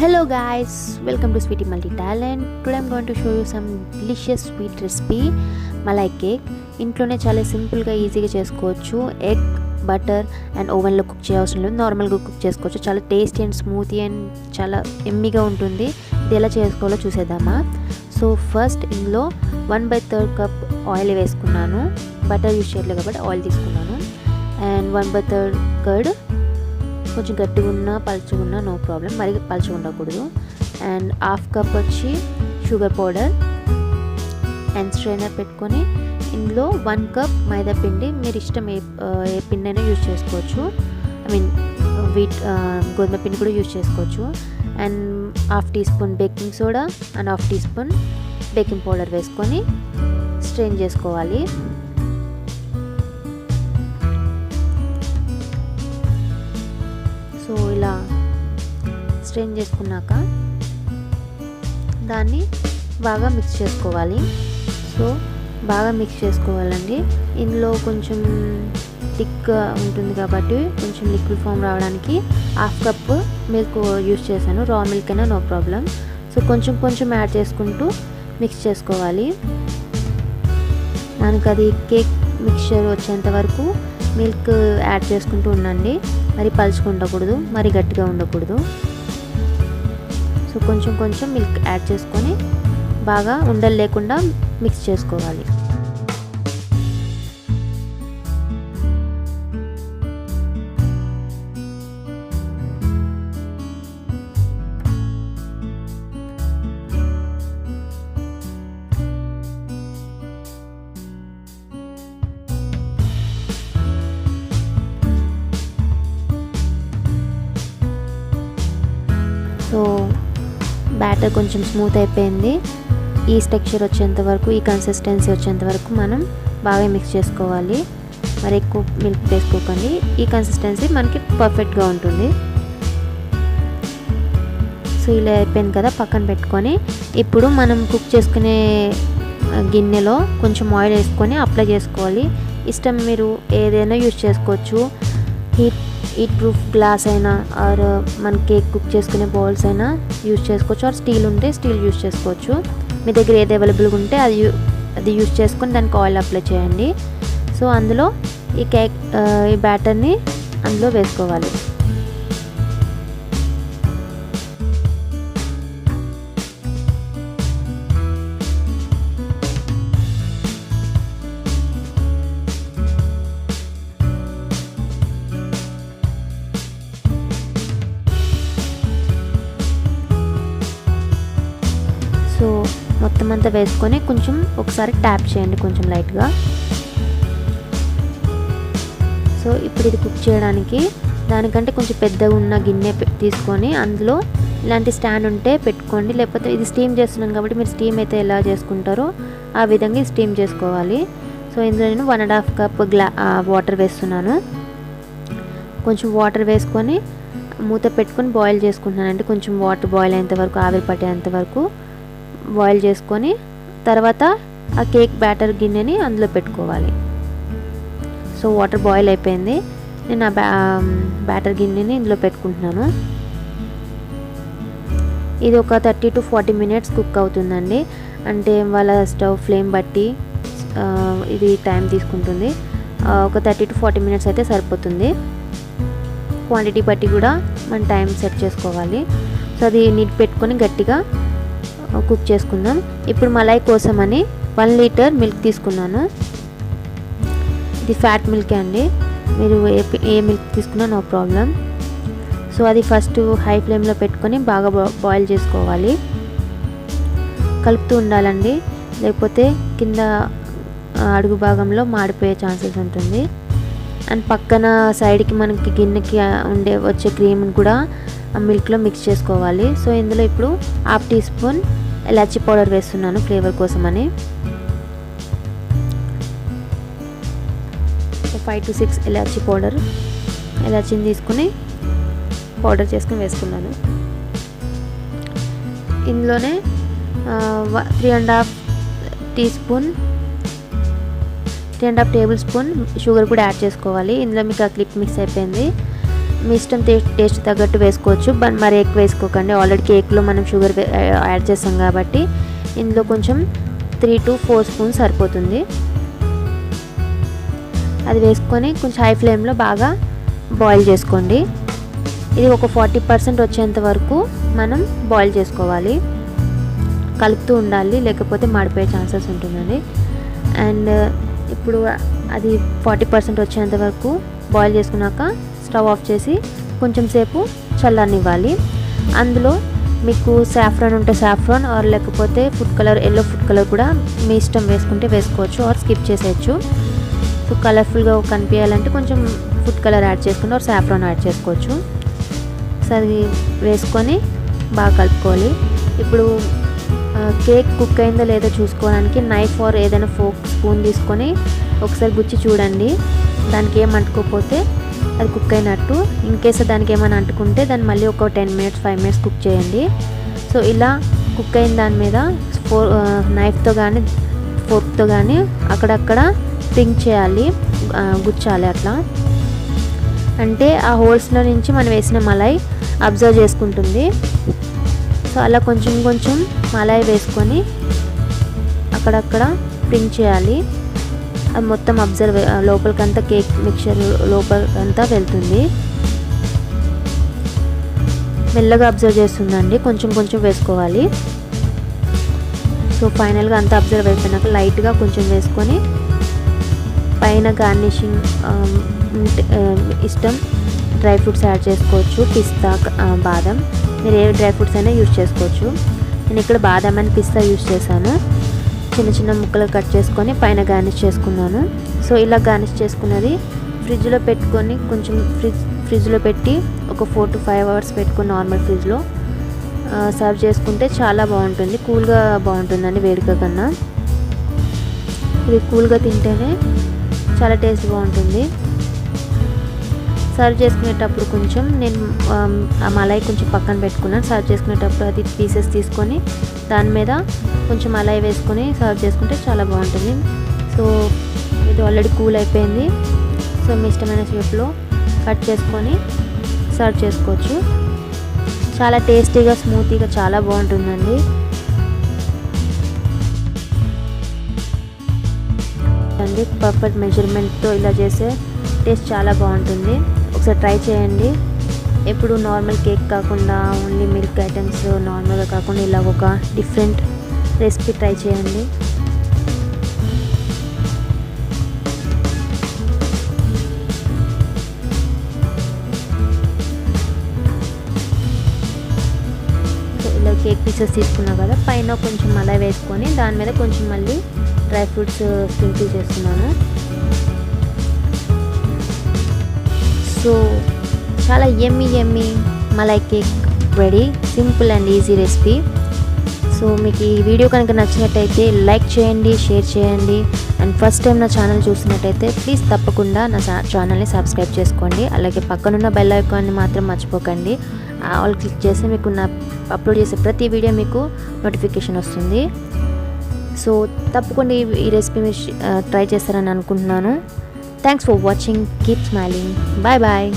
Hello guys, welcome to Sweety Multi Talent. Today I'm going to show you some delicious sweet recipe malai cake. ఇంట్లోనే చాలా సింపుల్గా ఈజీగా చేసుకోవచ్చు. Egg butter and ఓవెన్లో cook చేయవలసిన లేదు, నార్మల్గా కుక్ చేసుకోవచ్చు. చాలా టేస్టీ అండ్ స్మూతీ అండ్ చాలా ఎమ్మీగా ఉంటుంది. ఇది ఎలా చేసుకోవాలో చూసేద్దామా. సో ఫస్ట్ ఇందులో 1/3 కప్ ఆయిల్ వేసుకున్నాను. బటర్ యూజ్ చేయట్లేదు కాబట్టి ఆయిల్ తీసుకున్నాను. అండ్ 1/3 కర్డ్, కొంచెం గట్టిగా ఉన్నా పలుచగా ఉన్నా నో ప్రాబ్లం, మరి పలుచగా ఉండకూడదు. అండ్ హాఫ్ కప్ వచ్చి షుగర్ పౌడర్ అండ్ స్ట్రైనర్ పెట్టుకొని ఇందులో 1 కప్ మైదా పిండి, మీరు ఇష్టం ఏ పిండి అయినా యూజ్ చేసుకోవచ్చు. గోధుమ పిండి కూడా యూజ్ చేసుకోవచ్చు. And half teaspoon baking soda and half teaspoon baking powder వేసుకొని స్ట్రెయిన్ చేసుకోవాలి. సో ఇలా స్ట్రెయిన్ చేసుకున్నాక దాన్ని బాగా మిక్స్ చేసుకోవాలి. సో బాగా మిక్స్ చేసుకోవాలండి. ఇందులో కొంచెం థిక్గా ఉంటుంది కాబట్టి కొంచెం లిక్విడ్ ఫామ్ రావడానికి హాఫ్ కప్ మిల్క్ యూజ్ చేశాను. రా మిల్క్ అయినా నో ప్రాబ్లం. సో కొంచెం కొంచెం యాడ్ చేసుకుంటూ మిక్స్ చేసుకోవాలి. మనకు అది కేక్ మిక్చర్ వచ్చేంత వరకు మిల్క్ యాడ్ చేసుకుంటూ ఉండండి. మరి పలుచగా ఉండకూడదు, మరి గట్టిగా ఉండకూడదు. సో కొంచెం కొంచెం మిల్క్ యాడ్ చేసుకొని బాగా ఉండలు లేకుండా మిక్స్ చేసుకోవాలి. సో బ్యాటర్ కొంచెం స్మూత్ అయిపోయింది. ఈ టెక్స్చర్ వచ్చేంత వరకు, ఈ కన్సిస్టెన్సీ వచ్చేంత వరకు మనం బాగా మిక్స్ చేసుకోవాలి. మరి ఎక్కువ మిల్క్ వేసుకోకండి. ఈ కన్సిస్టెన్సీ మనకి పర్ఫెక్ట్గా ఉంటుంది. సో ఇలా అయిపోయింది కదా, పక్కన పెట్టుకొని ఇప్పుడు మనం కుక్ చేసుకునే గిన్నెలో కొంచెం ఆయిల్ వేసుకొని అప్లై చేసుకోవాలి. ఇష్టం మీరు ఏదైనా యూజ్ చేసుకోవచ్చు. హీట్ ప్రూఫ్ గ్లాస్ అయినా ఆర్ మన కేక్ కుక్ చేసుకునే బౌల్స్ అయినా యూజ్ చేసుకోవచ్చు. ఆర్ స్టీల్ ఉంటే స్టీల్ యూజ్ చేసుకోవచ్చు. మీ దగ్గర ఏది అవైలబుల్గా ఉంటే అది యూజ్ చేసుకొని దానికి ఆయిల్ అప్లై చేయండి. సో అందులో ఈ బ్యాటర్ని అందులో వేసుకోవాలి. సో మొత్తం అంతా వేసుకొని కొంచెం ఒకసారి ట్యాప్ చేయండి కొంచెం లైట్గా. సో ఇప్పుడు ఇది కుక్ చేయడానికి దానికంటే కొంచెం పెద్దగా ఉన్న గిన్నె తీసుకొని అందులో ఇలాంటి స్టాండ్ ఉంటే పెట్టుకోండి. లేకపోతే ఇది స్టీమ్ చేస్తున్నాను కాబట్టి మీరు స్టీమ్ అయితే ఎలా చేసుకుంటారో ఆ విధంగా స్టీమ్ చేసుకోవాలి. సో ఇందులో నేను 1.5 కప్ వాటర్ వేస్తున్నాను. కొంచెం వాటర్ వేసుకొని మూత పెట్టుకొని బాయిల్ చేసుకుంటున్నాను. అంటే కొంచెం వాటర్ బాయిల్ అయ్యేంత వరకు, ఆవిరి పట్టేంత వరకు బాయిల్ చేసుకొని తర్వాత ఆ కేక్ బ్యాటర్ గిన్నెని అందులో పెట్టుకోవాలి. సో వాటర్ బాయిల్ అయిపోయింది. నేను ఆ బ్యాటర్ గిన్నెని ఇందులో పెట్టుకుంటున్నాను. ఇది ఒక 30 to 40 minutes కుక్ అవుతుందండి. అంటే వాళ్ళ స్టవ్ ఫ్లేమ్ బట్టి ఇది టైం తీసుకుంటుంది. ఒక 30 to 40 minutes అయితే సరిపోతుంది. క్వాంటిటీ బట్టి కూడా మనం టైం సెట్ చేసుకోవాలి. సో అది నీట్ పెట్టుకొని గట్టిగా కుక్ చేసుకుందాం. ఇప్పుడు మలై కోసమని 1 లీటర్ మిల్క్ తీసుకున్నాను. ఇది ఫ్యాట్ మిల్కే అండి, మీరు ఏ మిల్క్ తీసుకున్నా నో ప్రాబ్లం. సో అది ఫస్ట్ హై ఫ్లేమ్లో పెట్టుకొని బాగా బాయిల్ చేసుకోవాలి. కలుపుతూ ఉండాలండి, లేకపోతే కింద అడుగు భాగంలో మాడిపోయే ఛాన్సెస్ ఉంటుంది. అండ్ పక్కన సైడ్కి మనకి గిన్నెకి వచ్చే క్రీమ్ని కూడా ఆ మిల్క్లో మిక్స్ చేసుకోవాలి. సో ఇందులో ఇప్పుడు హాఫ్ టీ స్పూన్ ఇలాచీ పౌడర్ వేస్తున్నాను ఫ్లేవర్ కోసమని. 5 to 6 ఇలాచీని తీసుకుని పౌడర్ చేసుకుని వేసుకున్నాను. ఇందులోనే 3.5 టేబుల్ స్పూన్ షుగర్ కూడా యాడ్ చేసుకోవాలి. ఇందులో మీకు ఆ క్లిప్ మిక్స్ అయిపోయింది. మీ ఇష్టం టేస్ట్ తగ్గట్టు వేసుకోవచ్చు, బట్ మరి ఎక్కువ వేసుకోకండి. ఆల్రెడీ కేక్లో మనం షుగర్ యాడ్ చేస్తాం కాబట్టి ఇందులో కొంచెం 3 to 4 స్పూన్స్ సరిపోతుంది. అది వేసుకొని కొంచెం హై ఫ్లేమ్లో బాగా బాయిల్ చేసుకోండి. ఇది ఒక 40% వచ్చేంత వరకు మనం బాయిల్ చేసుకోవాలి. కలుపుతూ ఉండాలి, లేకపోతే మాడిపోయే ఛాన్సెస్ ఉంటుందండి. అండ్ ఇప్పుడు అది 40% వచ్చేంత వరకు బాయిల్ చేసుకున్నాక స్టవ్ ఆఫ్ చేసి కొంచెం సేపు చల్లనివ్వాలి. అందులో మీకు సాఫ్రాన్ ఉంటే సాఫ్రాన్, ఆర్ లేకపోతే ఎల్లో ఫుడ్ కలర్ కూడా మీ ఇష్టం వేసుకుంటే వేసుకోవచ్చు, ఆర్ స్కిప్ చేసేయచ్చు. సో కలర్ఫుల్గా కనిపించాలంటే కొంచెం ఫుడ్ కలర్ యాడ్ చేసుకుంటే ఆర్ సాఫ్రాన్ యాడ్ చేసుకోవచ్చు. సో అది వేసుకొని బాగా కలుపుకోవాలి. ఇప్పుడు కేక్ కుక్ అయిందో లేదో చూసుకోవడానికి నైఫ్ ఆర్ ఏదైనా స్పూన్ తీసుకొని ఒకసారి గుచ్చి చూడండి. దానికి ఏం అంటుకోకపోతే అది కుక్ అయినట్టు. ఇన్ కేస్ దానికి ఏమైనా అంటుకుంటే దాన్ని మళ్ళీ ఒక 10 minutes 5 minutes కుక్ చేయండి. సో ఇలా కుక్ అయిన దాని మీద నైఫ్తో కానీ ఫోర్క్తో కానీ అక్కడక్కడ పింక్ చేయాలి, గుచ్చాలి. అట్లా అంటే ఆ హోల్స్లో నుంచి మనం వేసిన మలై అబ్జర్వ్ చేసుకుంటుంది. సో అలా కొంచెం కొంచెం మలై వేసుకొని అక్కడక్కడ పింక్ చేయాలి. అది మొత్తం లోపలికంతా కేక్ మిక్చర్ లోపలికంతా వెళ్తుంది. మెల్లగా అబ్జర్వ్ చేస్తుందండి, కొంచెం కొంచెం వేసుకోవాలి. సో ఫైనల్గా అంతా అబ్జర్వ్ అయిపోయినాక లైట్గా కొంచెం వేసుకొని పైన గార్నిషింగ్ ఇష్టం డ్రై ఫ్రూట్స్ యాడ్ చేసుకోవచ్చు. పిస్తా, బాదం, మీరు ఏ డ్రై ఫ్రూట్స్ అయినా యూజ్ చేసుకోవచ్చు. నేను ఇక్కడ బాదం అండ్ పిస్తా యూజ్ చేశాను. చిన్న చిన్న ముక్కలు కట్ చేసుకొని పైన గార్నిష్ చేసుకున్నాను. సో ఇలా గార్నిష్ చేసుకున్నది ఫ్రిడ్జ్లో పెట్టుకొని కొంచెం ఫ్రిడ్జ్లో పెట్టి ఒక 4 to 5 hours పెట్టుకొని నార్మల్ ఫ్రిడ్జ్లో సర్వ్ చేసుకుంటే చాలా బాగుంటుంది. కూల్గా బాగుంటుందండి, వేడిగా కన్నా. ఇది కూల్గా తింటేనే చాలా టేస్ట్ బాగుంటుంది. సర్వ్ చేసుకునేటప్పుడు కొంచెం నేను ఆ మలై కొంచెం పక్కన పెట్టుకున్నాను. సర్వ్ చేసుకునేటప్పుడు అది పీసెస్ తీసుకొని దాని మీద కొంచెం మలై వేసుకొని సర్వ్ చేసుకుంటే చాలా బాగుంటుంది. సో ఇది ఆల్రెడీ కూల్ అయిపోయింది. సో మీ ఇష్టమైన షేప్లో కట్ చేసుకొని సర్వ్ చేసుకోవచ్చు. చాలా టేస్టీగా, స్మూతీగా చాలా బాగుంటుందండి. పర్ఫెక్ట్ మెజర్మెంట్తో ఇలా చేసే టేస్ట్ చాలా బాగుంటుంది. ఒకసారి ట్రై చేయండి. ఎప్పుడు నార్మల్ కేక్ కాకుండా, ఓన్లీ మిల్క్ ఐటమ్స్ నార్మల్గా కాకుండా ఇలా ఒక డిఫరెంట్ రెసిపీ ట్రై చేయండి. సో ఇలా కేక్ పీసెస్ తీసుకున్నా కదా, పైన కొంచెం మలై వేసుకొని దాని మీద కొంచెం మళ్ళీ డ్రై ఫ్రూట్స్ స్ప్రింకిల్ చేస్తున్నాను. సో చాలా yummy malai cake ready. Simple and easy recipe. So మీకు ఈ వీడియో కనుక నచ్చినట్టయితే లైక్ చేయండి, షేర్ చేయండి. అండ్ ఫస్ట్ టైం నా ఛానల్ చూసినట్టయితే ప్లీజ్ తప్పకుండా నా ఛానల్ని సబ్స్క్రైబ్ చేసుకోండి. అలాగే పక్కనున్న బెల్ ఐకాన్ని మాత్రం మర్చిపోకండి. ఆల్ క్లిక్ చేస్తే మీకు నా అప్లోడ్ చేసే ప్రతి వీడియో మీకు నోటిఫికేషన్ వస్తుంది. సో తప్పకుండా ఈ రెసిపీ మీరు ట్రై చేస్తారని అనుకుంటున్నాను. Thanks for watching. Keep smiling. Bye bye.